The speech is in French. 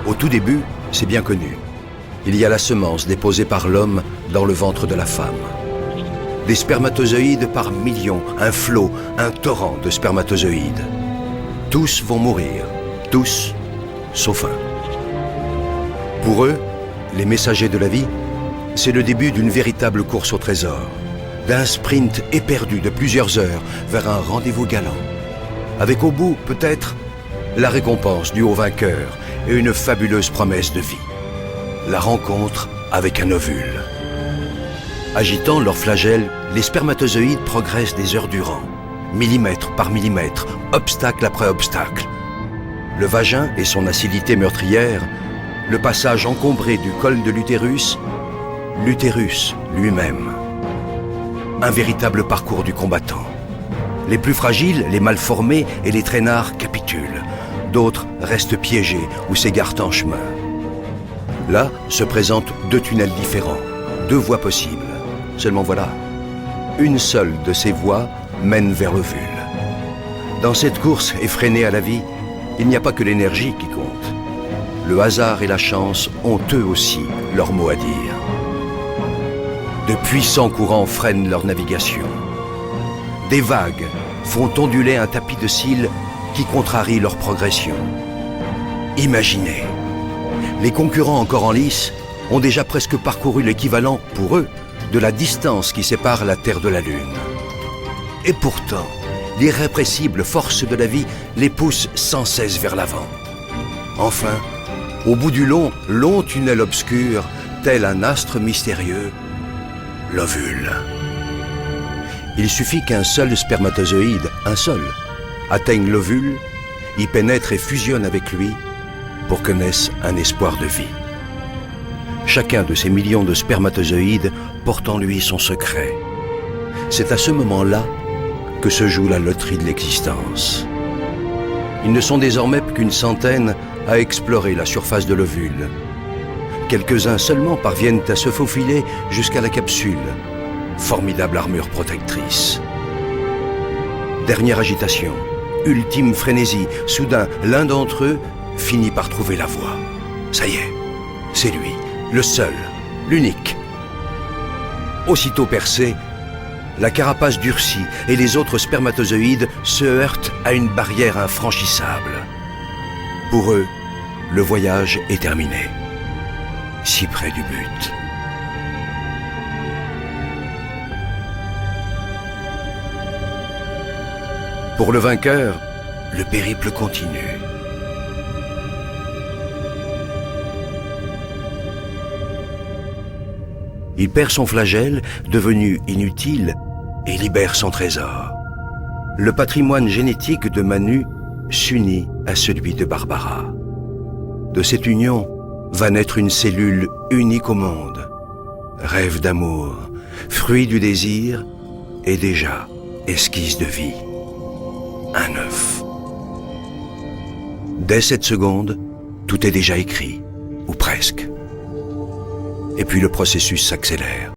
Au tout début, c'est bien connu. Il y a la semence déposée par l'homme dans le ventre de la femme. Des spermatozoïdes par millions, un flot, un torrent de spermatozoïdes. Tous vont mourir, tous, sauf un. Pour eux, les messagers de la vie, c'est le début d'une véritable course au trésor, d'un sprint éperdu de plusieurs heures vers un rendez-vous galant, avec au bout, peut-être, la récompense due au vainqueur et une fabuleuse promesse de vie. La rencontre avec un ovule. Agitant leur flagelle, les spermatozoïdes progressent des heures durant, millimètre par millimètre, obstacle après obstacle. Le vagin et son acidité meurtrière, le passage encombré du col de l'utérus, l'utérus lui-même. Un véritable parcours du combattant. Les plus fragiles, les mal formés et les traînards capitulent. D'autres restent piégés ou s'égarent en chemin. Là se présentent deux tunnels différents, deux voies possibles. Seulement voilà, une seule de ces voies mène vers l'ovule. Dans cette course effrénée à la vie, il n'y a pas que l'énergie qui compte. Le hasard et la chance ont eux aussi leur mot à dire. De puissants courants freinent leur navigation. Des vagues font onduler un tapis de cils qui contrarie leur progression. Imaginez, les concurrents encore en lice ont déjà presque parcouru l'équivalent, pour eux, de la distance qui sépare la Terre de la Lune. Et pourtant, l'irrépressible force de la vie les pousse sans cesse vers l'avant. Enfin, au bout du long tunnel obscur, tel un astre mystérieux, l'ovule. Il suffit qu'un seul spermatozoïde, un seul, atteigne l'ovule, y pénètre et fusionne avec lui pour que naisse un espoir de vie. Chacun de ces millions de spermatozoïdes porte en lui son secret. C'est à ce moment-là que se joue la loterie de l'existence. Ils ne sont désormais qu'une centaine à explorer la surface de l'ovule. Quelques-uns seulement parviennent à se faufiler jusqu'à la capsule, formidable armure protectrice. Dernière agitation, ultime frénésie, soudain l'un d'entre eux finit par trouver la voie. Ça y est, c'est lui, le seul, l'unique. Aussitôt percé, la carapace durcit et les autres spermatozoïdes se heurtent à une barrière infranchissable. Pour eux, le voyage est terminé. Si près du but. Pour le vainqueur, le périple continue. Il perd son flagelle, devenu inutile, et libère son trésor. Le patrimoine génétique de Manu s'unit à celui de Barbara. De cette union va naître une cellule unique au monde. Rêve d'amour, fruit du désir et déjà esquisse de vie. Un œuf. Dès cette seconde, tout est déjà écrit, ou presque. Et puis le processus s'accélère.